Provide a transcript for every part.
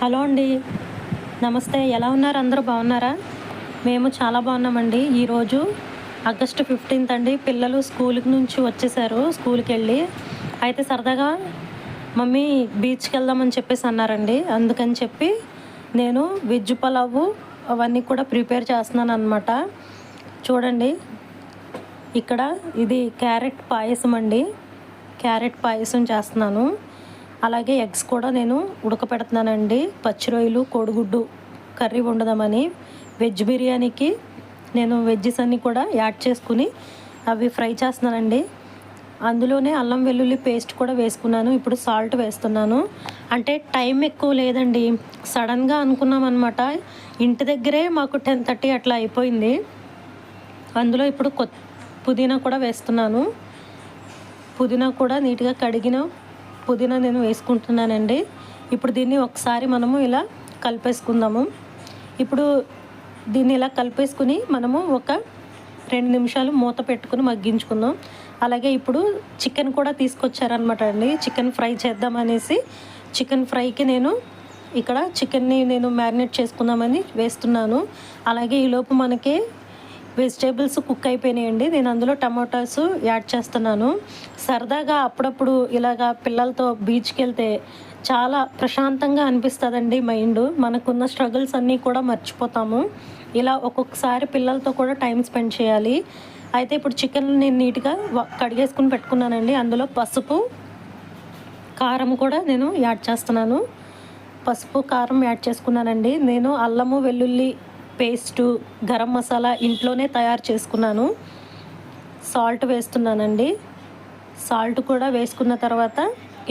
Hello అండి. నమస్తే. ఎలా ఉన్నారు? అందరూ బాగున్నారా? మేము చాలా బాగున్నామండి. ఈరోజు ఆగస్టు 15 అండి. పిల్లలు స్కూల్ నుంచి వచ్చేసారు. స్కూల్‌కెళ్ళి. అయితే సరదాగా మమ్మీ బీచ్‌కి వెళ్దామని చెప్పేసి అన్నారండి. అందుకని చెప్పి నేను వెజ్ పలావు అవన్నీ కూడా ప్రిపేర్ చేస్తున్నాననమాట. చూడండి, ఇక్కడ ఇది క్యారెట్ పాయసం అండి. క్యారెట్ పాయసం చేస్తున్నాను. అలాగే ఎగ్స్ కూడా నేను ఉడకపెడుతున్నానండి. పచ్చి రొయ్యలు, కోడిగుడ్డు కర్రీ వండుదామని. వెజ్ బిర్యానీకి నేను వెజ్జెస్ అన్నీ కూడా యాడ్ చేసుకుని అవి ఫ్రై చేస్తున్నానండి. అందులోనే అల్లం వెల్లుల్లి పేస్ట్ కూడా వేసుకున్నాను. ఇప్పుడు సాల్ట్ వేస్తున్నాను. అంటే టైం ఎక్కువ లేదండి. సడన్గా అనుకున్నాం అనమాట. ఇంటి దగ్గరే మాకు 10:30 అట్లా అయిపోయింది. అందులో ఇప్పుడు పుదీనా కూడా వేస్తున్నాను. పుదీనా కూడా నీట్గా కడిగిన పుదీనా నేను వేసుకుంటున్నానండి. ఇప్పుడు దీన్ని ఒకసారి మనము ఇలా కలిపేసుకుందాము. ఇప్పుడు దీన్ని ఇలా కలిపేసుకుని మనము ఒక 2 నిమిషాలు మూత పెట్టుకుని మగ్గించుకుందాం. అలాగే ఇప్పుడు చికెన్ కూడా తీసుకొచ్చారనమాట అండి. చికెన్ ఫ్రై చేద్దామనేసి చికెన్ ఫ్రైకి నేను ఇక్కడ చికెన్ని నేను మ్యారినేట్ చేసుకుందామని వేస్తున్నాను. అలాగే ఈలోపు మనకి వెజిటేబుల్స్ కుక్ అయిపోయినాయండి. నేను అందులో టమాటాస్ యాడ్ చేస్తున్నాను. సరదాగా అప్పుడప్పుడు ఇలాగా పిల్లలతో బీచ్కి వెళ్తే చాలా ప్రశాంతంగా అనిపిస్తుందండి మైండ్. మనకున్న స్ట్రగుల్స్ అన్నీ కూడా మర్చిపోతాము. ఇలా ఒక్కొక్కసారి పిల్లలతో కూడా టైం స్పెండ్ చేయాలి. అయితే ఇప్పుడు చికెన్ నేను నీట్గా కడిగేసుకుని పెట్టుకున్నానండి. అందులో పసుపు, కారం కూడా నేను యాడ్ చేస్తున్నాను. పసుపు, కారం యాడ్ చేసుకున్నానండి. నేను అల్లము వెల్లుల్లి పేస్టు, గరం మసాలా ఇంట్లోనే తయారు చేసుకున్నాను. సాల్ట్ వేస్తున్నానండి. సాల్ట్ కూడా వేసుకున్న తర్వాత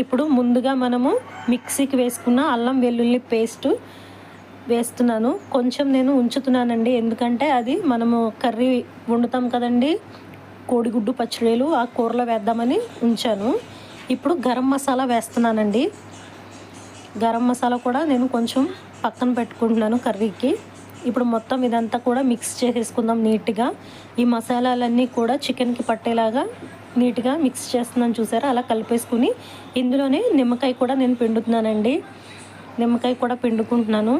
ఇప్పుడు ముందుగా మనము మిక్సీకి వేసుకున్న అల్లం వెల్లుల్లి పేస్టు వేస్తున్నాను. కొంచెం నేను ఉంచుతున్నానండి. ఎందుకంటే అది మనము కర్రీ వండుతాం కదండి, కోడిగుడ్డు పచ్చడిలు ఆ కూరలో వేద్దామని ఉంచాను. ఇప్పుడు గరం మసాలా వేస్తున్నానండి. గరం మసాలా కూడా నేను కొంచెం పక్కన పెట్టుకుంటున్నాను కర్రీకి. ఇప్పుడు మొత్తం ఇదంతా కూడా మిక్స్ చేసేసుకుందాం నీట్గా. ఈ మసాలాలన్నీ కూడా చికెన్కి పట్టేలాగా నీట్గా మిక్స్ చేస్తున్నాను, చూసారా? అలా కలిపేసుకుని ఇందులోనే నిమ్మకాయ కూడా నేను పిండుతున్నానండి. నిమ్మకాయ కూడా పిండుకుంటున్నాను.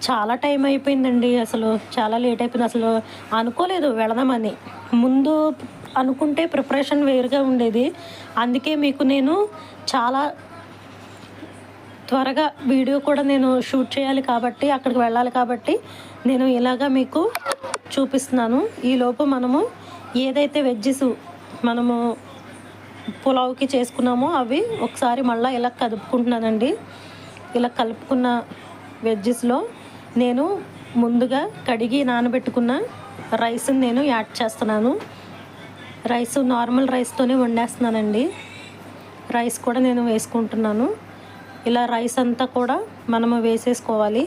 చాలా టైం అయిపోయిందండి. అసలు చాలా లేట్ అయిపోయింది. అసలు అనుకోలేదు వెళదామని. ముందు అనుకుంటే ప్రిపరేషన్ వేరుగా ఉండేది. అందుకే మీకు నేను చాలా త్వరగా వీడియో కూడా నేను షూట్ చేయాలి కాబట్టి, అక్కడికి వెళ్ళాలి కాబట్టి నేను ఇలాగా మీకు చూపిస్తున్నాను. ఈలోపు మనము ఏదైతే వెజ్జెస్ మనము పులావ్కి చేసుకున్నామో అవి ఒకసారి మళ్ళీ ఇలా కలుపుకుంటున్నానండి. ఇలా కలుపుకున్న వెజ్జెస్లో నేను ముందుగా కడిగి నానబెట్టుకున్న రైస్ని నేను యాడ్ చేస్తున్నాను. రైస్ నార్మల్ రైస్తోనే వండేస్తున్నానండి. రైస్ కూడా నేను వేసుకుంటున్నాను. ఇలా రైస్ అంతా కూడా మనము వేసేసుకోవాలి.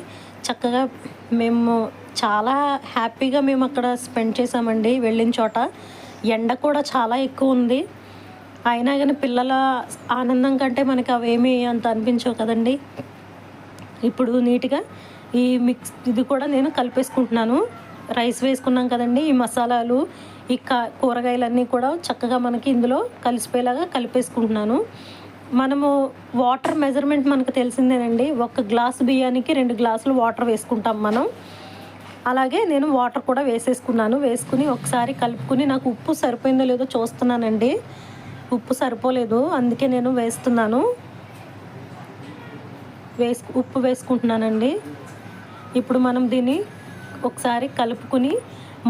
చక్కగా మేము చాలా హ్యాపీగా మేము అక్కడ స్పెండ్ చేసామండి వెళ్ళిన చోట. ఎండ కూడా చాలా ఎక్కువ ఉంది. అయినా కానీ పిల్లల ఆనందం కంటే మనకి అవేమీ అంత అనిపించవు కదండి. ఇప్పుడు నీట్గా ఈ ఇది కూడా నేను కలిపేసుకుంటున్నాను. రైస్ వేసుకున్నాం కదండి, ఈ మసాలాలు, ఈ కూరగాయలన్నీ కూడా చక్కగా మనకి ఇందులో కలిసిపోయేలాగా కలిపేసుకుంటున్నాను. మనము వాటర్ మెజర్మెంట్ మనకు తెలిసిందేనండి. 1 గ్లాసు బియ్యానికి 2 గ్లాసులు వాటర్ వేసుకుంటాం మనం. అలాగే నేను వాటర్ కూడా వేసేసుకున్నాను. వేసుకుని ఒకసారి కలుపుకుని నాకు ఉప్పు సరిపోయిందో లేదో చూస్తున్నానండి. ఉప్పు సరిపోలేదు, అందుకే నేను వేస్తున్నాను. ఉప్పు వేసుకుంటున్నానండి. ఇప్పుడు మనం దీన్ని ఒకసారి కలుపుకుని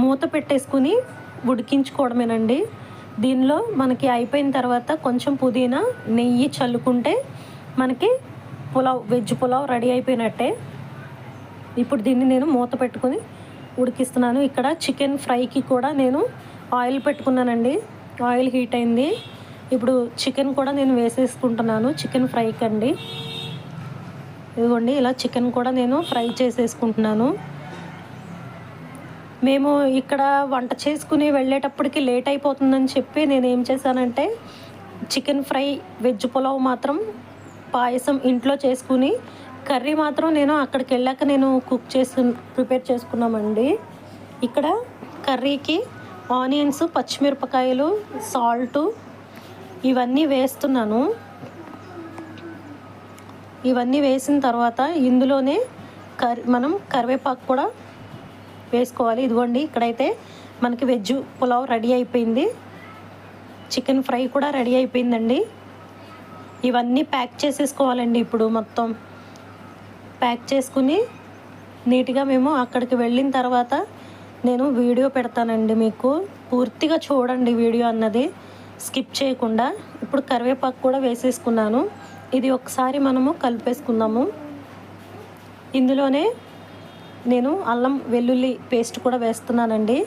మూత పెట్టేసుకుని ఉడికించుకోవడమేనండి. దీనిలో మనకి అయిపోయిన తర్వాత కొంచెం పుదీనా, నెయ్యి చల్లుకుంటే మనకి వెజ్ పులావ్ రెడీ అయిపోయినట్టే. ఇప్పుడు దీన్ని నేను మూత పెట్టుకుని ఉడికిస్తున్నాను. ఇక్కడ చికెన్ ఫ్రైకి కూడా నేను ఆయిల్ పెట్టుకున్నానండి. ఆయిల్ హీట్ అయింది. ఇప్పుడు చికెన్ కూడా నేను వేసేసుకుంటున్నాను. చికెన్ ఫ్రైకి అండి. ఇదిగోండి, ఇలా చికెన్ కూడా నేను ఫ్రై చేసేసుకుంటున్నాను. మేము ఇక్కడ వంట చేసుకుని వెళ్ళేటప్పటికి లేట్ అయిపోతుందని చెప్పి నేను ఏం చేశానంటే చికెన్ ఫ్రై, వెజ్ పులావ్ మాత్రం పాయసం ఇంట్లో చేసుకుని, కర్రీ మాత్రం నేను అక్కడికి వెళ్ళాక నేను ప్రిపేర్ చేసుకున్నామండి. ఇక్కడ కర్రీకి ఆనియన్స్, పచ్చిమిరపకాయలు, సాల్టు ఇవన్నీ వేస్తున్నాను. ఇవన్నీ వేసిన తర్వాత ఇందులోనే మనం కరివేపాకు కూడా వేసుకోవాలి. ఇదిగోండి ఇక్కడైతే మనకి వెజ్ పులావ్ రెడీ అయిపోయింది. చికెన్ ఫ్రై కూడా రెడీ అయిపోయిందండి. ఇవన్నీ ప్యాక్ చేసేసుకోవాలండి. ఇప్పుడు మొత్తం ప్యాక్ చేసుకుని నీట్గా మేము అక్కడికి వెళ్ళిన తర్వాత నేను వీడియో పెడతానండి. మీకు పూర్తిగా చూడండి వీడియో అన్నది స్కిప్ చేయకుండా. ఇప్పుడు కరివేపాకు కూడా వేసేసుకున్నాను. ఇది ఒకసారి మనము కలిపేసుకుందాము. ఇందులోనే నేను అల్లం వెల్లుల్లి పేస్ట్ కూడా వేస్తున్నానండి.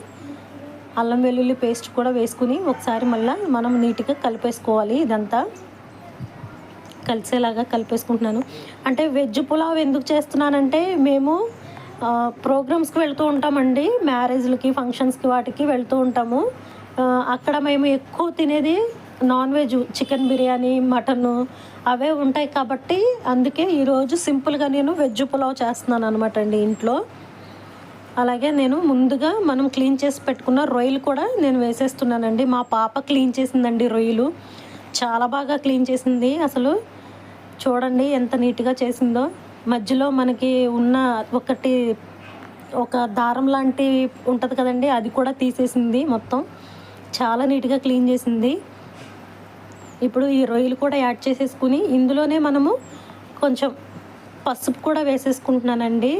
అల్లం వెల్లుల్లి పేస్ట్ కూడా వేసుకుని ఒకసారి మళ్ళీ మనం నీట్గా కలిపేసుకోవాలి. ఇదంతా కలిసేలాగా కలిపేసుకుంటున్నాను. అంటే వెజ్ పులావ్ ఎందుకు చేస్తున్నానంటే మేము ప్రోగ్రామ్స్కి వెళ్తూ ఉంటామండి. మ్యారేజ్లకి, ఫంక్షన్స్కి వాటికి వెళ్తూ ఉంటాము. అక్కడ మేము ఎక్కువ తినేది non veg, chicken biryani, mutton అవే ఉంటాయి కాబట్టి అందుకే ఈరోజు సింపుల్గా నేను వెజ్ పులావ్ చేస్తున్నాను అనమాట అండి ఇంట్లో. అలాగే నేను ముందుగా మనం క్లీన్ చేసి పెట్టుకున్న రొయ్యలు కూడా నేను వేసేస్తున్నానండి. మా పాప క్లీన్ చేసిందండి రొయ్యలు. చాలా బాగా క్లీన్ చేసింది. అసలు చూడండి ఎంత నీట్గా చేసిందో. మధ్యలో మనకి ఉన్న ఒక దారం లాంటి ఉంటుంది కదండి, అది కూడా తీసేసింది. మొత్తం చాలా నీట్గా క్లీన్ చేసింది. ఇప్పుడు ఈ రొయ్యలు కూడా యాడ్ చేసేసుకుని ఇందులోనే మనము కొంచెం పసుపు కూడా వేసేసుకుంటున్నానండి.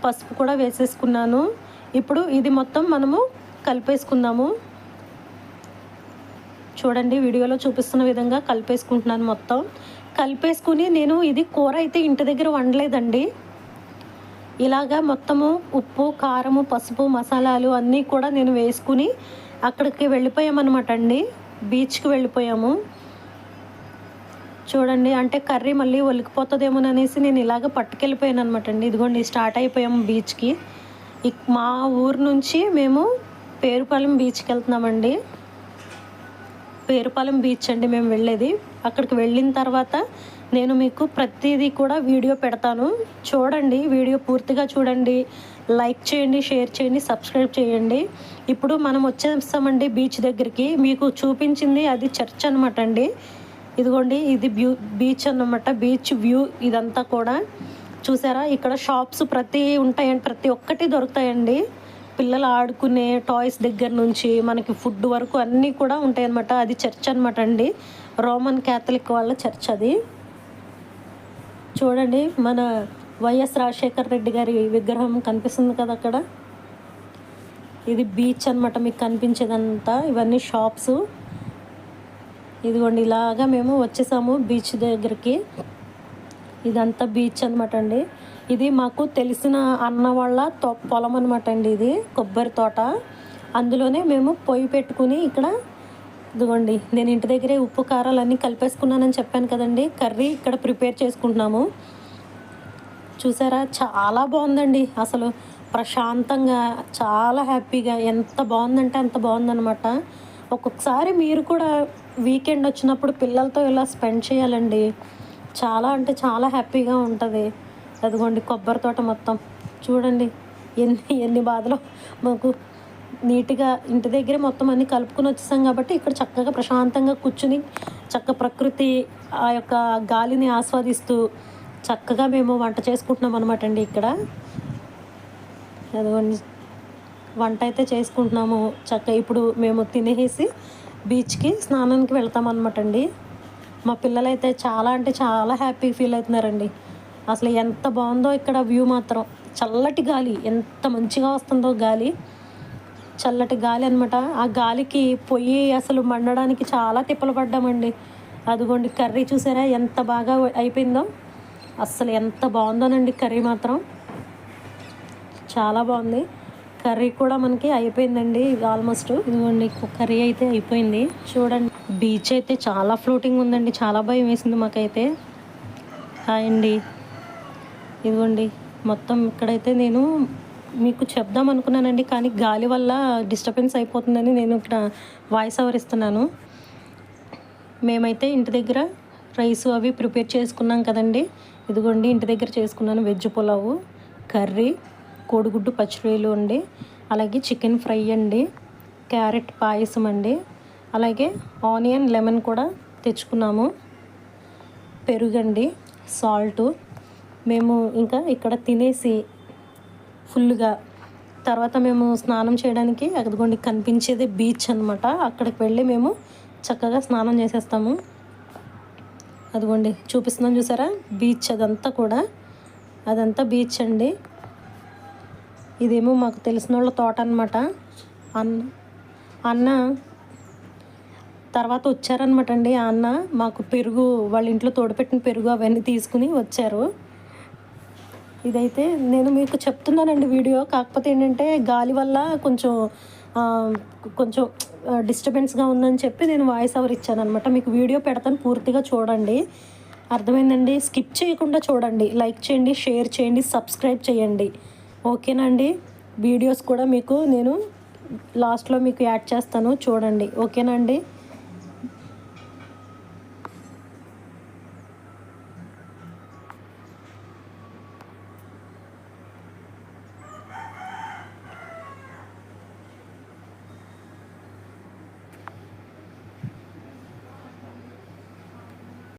పసుపు కూడా వేసేసుకున్నాను. ఇప్పుడు ఇది మొత్తం మనము కలిపేసుకుందాము. చూడండి వీడియోలో చూపిస్తున్న విధంగా కలిపేసుకుంటున్నాను. మొత్తం కలిపేసుకుని నేను ఇది కూర అయితే ఇంటి దగ్గర వండలేదండి. ఇలాగా మొత్తము ఉప్పు, కారము, పసుపు, మసాలాలు అన్నీ కూడా నేను వేసుకుని అక్కడికి వెళ్ళిపోయామన్నమాట అండి. బీచ్కి వెళ్ళిపోయాము. చూడండి అంటే కర్రీ మళ్ళీ ఒలికిపోతుందేమోననేసి నేను ఇలాగ పట్టుకెళ్ళిపోయాను అనమాట అండి. ఇదిగోండి స్టార్ట్ అయిపోయాము బీచ్కి. మా ఊరు నుంచి మేము పేరుపాలెం బీచ్కి వెళ్తున్నామండి. పేరుపాలెం బీచ్ అండి మేము వెళ్ళేది. అక్కడికి వెళ్ళిన తర్వాత నేను మీకు ప్రతిదీ కూడా వీడియో పెడతాను. చూడండి, వీడియో పూర్తిగా చూడండి, లైక్ చేయండి, షేర్ చేయండి, సబ్స్క్రైబ్ చేయండి. ఇప్పుడు మనం వచ్చేస్తామండి బీచ్ దగ్గరికి. మీకు చూపించింది అది చర్చ్ అనమాట అండి. ఇదిగోండి ఇది బీచ్ అన్నమాట. బీచ్ వ్యూ ఇదంతా కూడా చూసారా. ఇక్కడ షాప్స్ ఉంటాయండి, ప్రతి ఒక్కటి దొరుకుతాయండి. పిల్లలు ఆడుకునే టాయ్స్ దగ్గర నుంచి మనకి ఫుడ్ వరకు అన్నీ కూడా ఉంటాయి అన్నమాట. అది చర్చ్ అనమాట అండి. రోమన్ క్యాథలిక్ వాళ్ళ చర్చ్ అది. చూడండి మన వైఎస్ రాజశేఖర్ రెడ్డి గారి విగ్రహం కనిపిస్తుంది కదా అక్కడ. ఇది బీచ్ అనమాట. మీకు కనిపించేదంతా ఇవన్నీ షాప్స్. ఇదిగోండి ఇలాగా మేము వచ్చేసాము బీచ్ దగ్గరికి. ఇదంతా బీచ్ అనమాట అండి. ఇది మాకు తెలిసిన అన్న వాళ్ళ పొలం అనమాట అండి. ఇది కొబ్బరి తోట. అందులోనే మేము పొయ్యి పెట్టుకుని ఇక్కడ ఇదిగోండి నేను ఇంటి దగ్గరే ఉప్పు కారాలు అన్నీ కలిపేసుకున్నానని చెప్పాను కదండి. కర్రీ ఇక్కడ ప్రిపేర్ చేసుకుంటున్నాము. చూసారా చాలా బాగుందండి. అసలు ప్రశాంతంగా చాలా హ్యాపీగా ఎంత బాగుందంటే అంత బాగుందనమాట. ఒక్కొక్కసారి మీరు కూడా వీకెండ్ వచ్చినప్పుడు పిల్లలతో ఇలా స్పెండ్ చేయాలండి. చాలా అంటే చాలా హ్యాపీగా ఉంటుంది. అదిగోండి కొబ్బరి తోట మొత్తం చూడండి ఎన్ని బాధలు. మాకు నీట్గా ఇంటి దగ్గరే మొత్తం అన్నీ కలుపుకొని వచ్చేసాం కాబట్టి ఇక్కడ చక్కగా ప్రశాంతంగా కూర్చుని ప్రకృతి ఆ యొక్క గాలిని ఆస్వాదిస్తూ చక్కగా మేము వంట చేసుకుంటున్నాం అనమాట అండి. ఇక్కడ అదిగోండి వంట అయితే చేసుకుంటున్నాము. ఇప్పుడు మేము తినేసి బీచ్కి స్నానానికి వెళ్తామన్నమాట అండి. మా పిల్లలైతే చాలా అంటే చాలా హ్యాపీ ఫీల్ అవుతున్నారండి. అసలు ఎంత బాగుందో ఇక్కడ వ్యూ మాత్రం. చల్లటి గాలి ఎంత మంచిగా వస్తుందో గాలి, చల్లటి గాలి అనమాట. ఆ గాలికి పొయ్యి అసలు మండడానికి చాలా తిప్పలు పడ్డామండి. అదిగోండి కర్రీ చూసారా ఎంత బాగా అయిపోయిందో. అస్సలు ఎంత బాగుందోనండి కర్రీ మాత్రం. చాలా బాగుంది. కర్రీ కూడా మనకి అయిపోయిందండి ఆల్మోస్ట్. ఇదిగోండి కర్రీ అయితే అయిపోయింది. చూడండి బీచ్ అయితే చాలా ఫ్లోటింగ్ ఉందండి. చాలా భయం వేసింది మాకైతే. హాయ్ అండి. ఇదిగోండి మొత్తం ఇక్కడైతే నేను మీకు చెప్దాం అనుకున్నానండి, కానీ గాలి వల్ల డిస్టర్బెన్స్ అయిపోతుందని నేను ఇక్కడ వాయిస్ ఓవర్ ఇస్తున్నాను. మేమైతే ఇంటి దగ్గర రైస్ అవి ప్రిపేర్ చేసుకున్నాం కదండి. ఇదిగోండి ఇంటి దగ్గర చేసుకున్నాను వెజ్ పులావు, కర్రీ, కోడిగుడ్డు పచ్చిరొయ్యలు అండి, అలాగే చికెన్ ఫ్రై అండి, క్యారెట్ పాయసం అండి, అలాగే ఆనియన్ లెమన్ కూడా తెచ్చుకున్నాము, పెరుగండి, సాల్టు. మేము ఇంకా ఇక్కడ తినేసి ఫుల్గా తర్వాత మేము స్నానం చేయడానికి అదిగోండి కనిపించేది బీచ్ అనమాట. అక్కడికి వెళ్ళి మేము చక్కగా స్నానం చేసేస్తాము. అదిగోండి చూపిస్తున్నాం చూసారా బీచ్, అదంతా బీచ్ అండి. ఇదేమో మాకు తెలిసిన వాళ్ళ తోట అనమాట. అన్న తర్వాత వచ్చారనమాట అండి. ఆ అన్న మాకు పెరుగు, వాళ్ళ ఇంట్లో తోడుపెట్టిన పెరుగు అవన్నీ తీసుకుని వచ్చారు. ఇదైతే నేను మీకు చెప్తున్నానండి వీడియో, కాకపోతే ఏంటంటే గాలి వల్ల కొంచెం కొంచెం డిస్టర్బెన్స్గా ఉందని చెప్పి నేను వాయిస్ ఓవర్ ఇచ్చాను అనమాట. మీకు వీడియో పెడతాను, పూర్తిగా చూడండి. అర్థమైందండి? స్కిప్ చేయకుండా చూడండి. లైక్ చేయండి, షేర్ చేయండి, సబ్స్క్రైబ్ చేయండి. ఓకేనా అండి? వీడియోస్ కూడా మీకు నేను లాస్ట్లో మీకు యాడ్ చేస్తాను, చూడండి. ఓకేనా అండి?